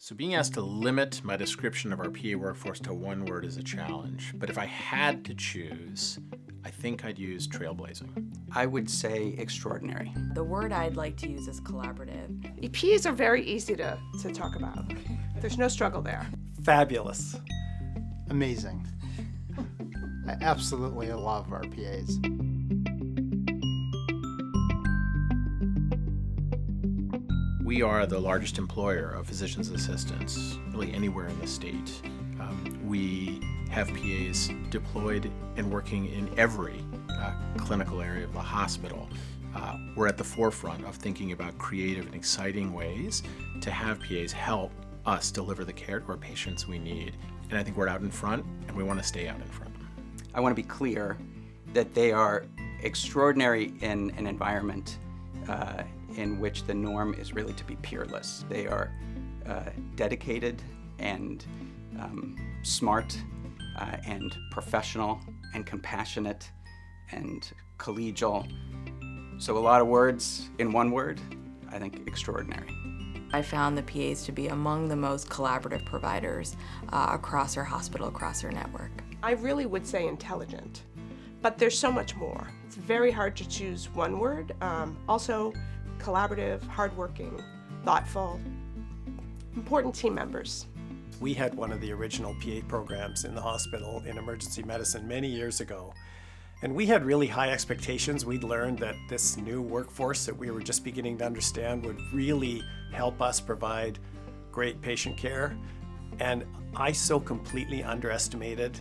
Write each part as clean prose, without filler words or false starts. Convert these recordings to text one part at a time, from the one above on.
So being asked to limit my description of our PA workforce to one word is a challenge. But if I had to choose, I think I'd use trailblazing. I would say extraordinary. The word I'd like to use is collaborative. PAs are very easy to talk about. There's no struggle there. Fabulous. Amazing. I absolutely love our PAs. We are the largest employer of physician's assistants, really anywhere in the state. We have PAs deployed and working in every clinical area of the hospital. We're at the forefront of thinking about creative and exciting ways to have PAs help us deliver the care to our patients we need. And I think we're out in front, and we want to stay out in front. I want to be clear that they are extraordinary in an environment in which the norm is really to be peerless. They are dedicated and smart and professional and compassionate and collegial. So a lot of words in one word, I think extraordinary. I found the PAs to be among the most collaborative providers across our hospital, across our network. I really would say intelligent, but there's so much more. It's very hard to choose one word. Also, collaborative, hardworking, thoughtful, important team members. We had one of the original PA programs in the hospital in emergency medicine many years ago. And we had really high expectations. We'd learned that this new workforce that we were just beginning to understand would really help us provide great patient care. And I so completely underestimated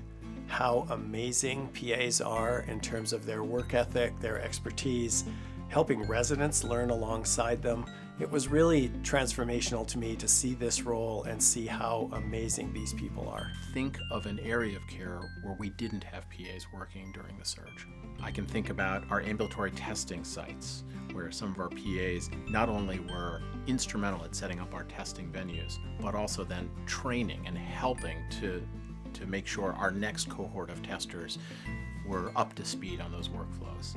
how amazing PAs are in terms of their work ethic, their expertise, helping residents learn alongside them. It was really transformational to me to see this role and see how amazing these people are. Think of an area of care where we didn't have PAs working during the surge. I can think about our ambulatory testing sites, where some of our PAs not only were instrumental at setting up our testing venues, but also then training and helping to make sure our next cohort of testers were up to speed on those workflows.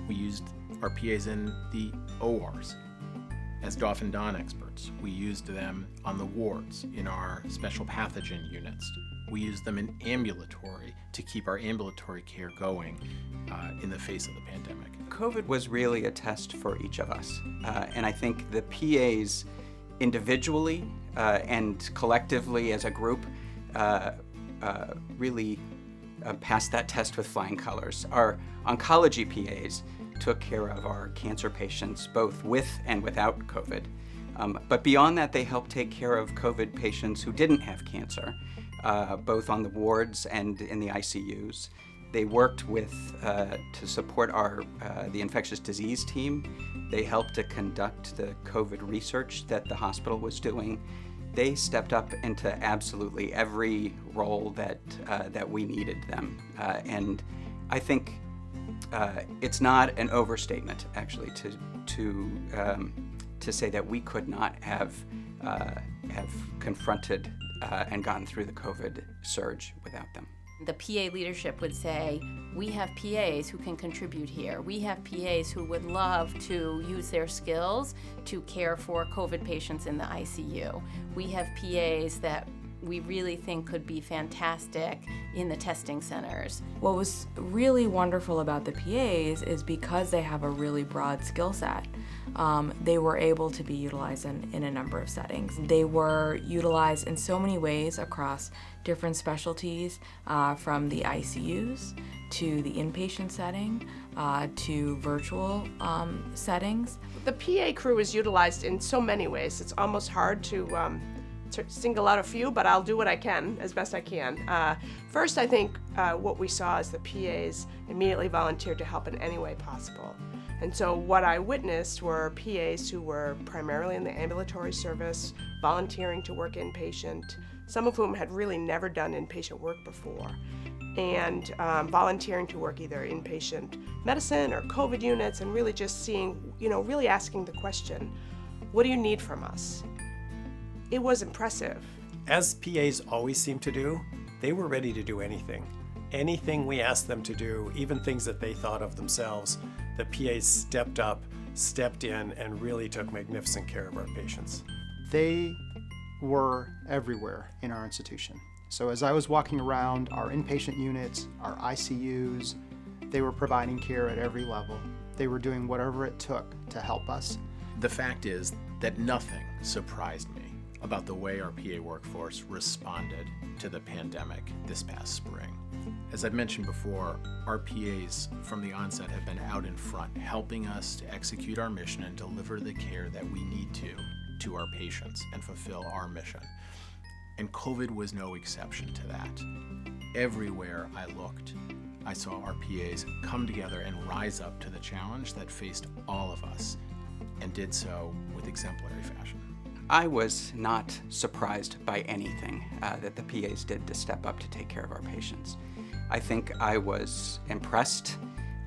We used our PAs in the ORs as DOF and DON experts. We used them on the wards in our special pathogen units. We used them in ambulatory to keep our ambulatory care going in the face of the pandemic. COVID was really a test for each of us. And I think the PAs individually and collectively as a group really passed that test with flying colors. Our oncology PAs took care of our cancer patients both with and without COVID. But beyond that, they helped take care of COVID patients who didn't have cancer, both on the wards and in the ICUs. They worked with to support the infectious disease team. They helped to conduct the COVID research that the hospital was doing. They stepped up into absolutely every role that we needed them. And I think it's not an overstatement, actually, to say that we could not have confronted and gotten through the COVID surge without them. The PA leadership would say, we have PAs who can contribute here. We have PAs who would love to use their skills to care for COVID patients in the ICU. We have PAs that we really think could be fantastic in the testing centers. What was really wonderful about the PAs is because they have a really broad skill set, they were able to be utilized in a number of settings. They were utilized in so many ways across different specialties, from the ICUs to the inpatient setting to virtual settings. The PA crew is utilized in so many ways. It's almost hard to single out a few, but I'll do what I can, as best I can. First, I think what we saw is the PAs immediately volunteered to help in any way possible. And so what I witnessed were PAs who were primarily in the ambulatory service, volunteering to work inpatient, some of whom had really never done inpatient work before, and volunteering to work either inpatient medicine or COVID units, and really just seeing, really asking the question, what do you need from us? It was impressive. As PAs always seem to do, they were ready to do anything. Anything we asked them to do, even things that they thought of themselves, the PAs stepped up, stepped in, and really took magnificent care of our patients. They were everywhere in our institution. So as I was walking around our inpatient units, our ICUs, they were providing care at every level. They were doing whatever it took to help us. The fact is that nothing surprised me about the way our PA workforce responded to the pandemic this past spring. As I've mentioned before, our PAs from the onset have been out in front, helping us to execute our mission and deliver the care that we need to our patients and fulfill our mission. And COVID was no exception to that. Everywhere I looked, I saw our PAs come together and rise up to the challenge that faced all of us, and did so with exemplary fashion. I was not surprised by anything that the PAs did to step up to take care of our patients. I think I was impressed,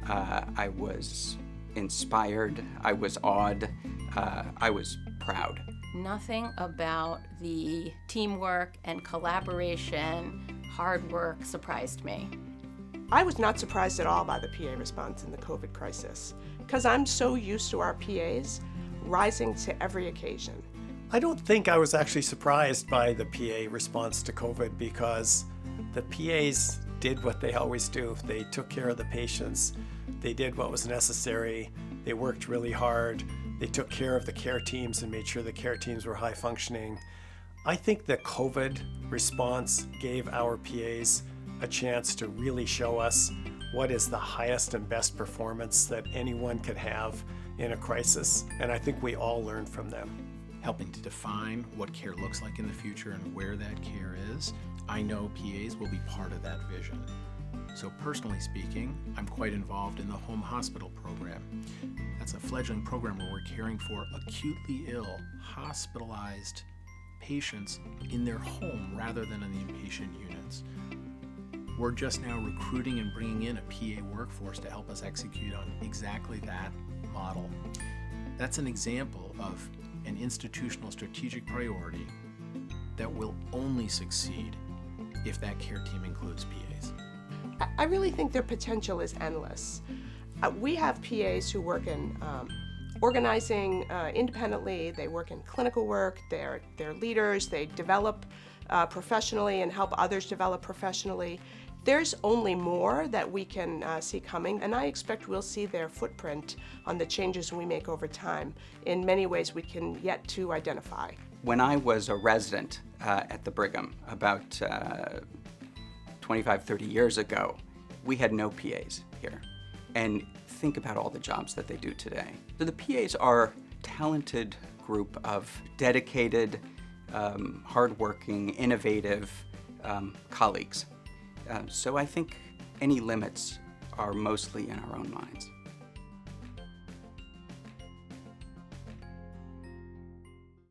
I was inspired, I was awed, I was proud. Nothing about the teamwork and collaboration, hard work surprised me. I was not surprised at all by the PA response in the COVID crisis, because I'm so used to our PAs rising to every occasion. I don't think I was actually surprised by the PA response to COVID, because the PAs did what they always do. They took care of the patients. They did what was necessary. They worked really hard. They took care of the care teams and made sure the care teams were high functioning. I think the COVID response gave our PAs a chance to really show us what is the highest and best performance that anyone could have in a crisis. And I think we all learned from them. Helping to define what care looks like in the future and where that care is, I know PAs will be part of that vision. So personally speaking, I'm quite involved in the home hospital program. That's a fledgling program where we're caring for acutely ill, hospitalized patients in their home rather than in the inpatient units. We're just now recruiting and bringing in a PA workforce to help us execute on exactly that model. That's an example of an institutional strategic priority that will only succeed if that care team includes PAs. I really think their potential is endless. We have PAs who work in organizing independently. They work in clinical work. They're leaders. They develop professionally and help others develop professionally. There's only more that we can see coming, and I expect we'll see their footprint on the changes we make over time in many ways we can yet to identify. When I was a resident at the Brigham about 25, 30 years ago, we had no PAs here. And think about all the jobs that they do today. So the PAs are a talented group of dedicated, hardworking, innovative colleagues. So I think any limits are mostly in our own minds.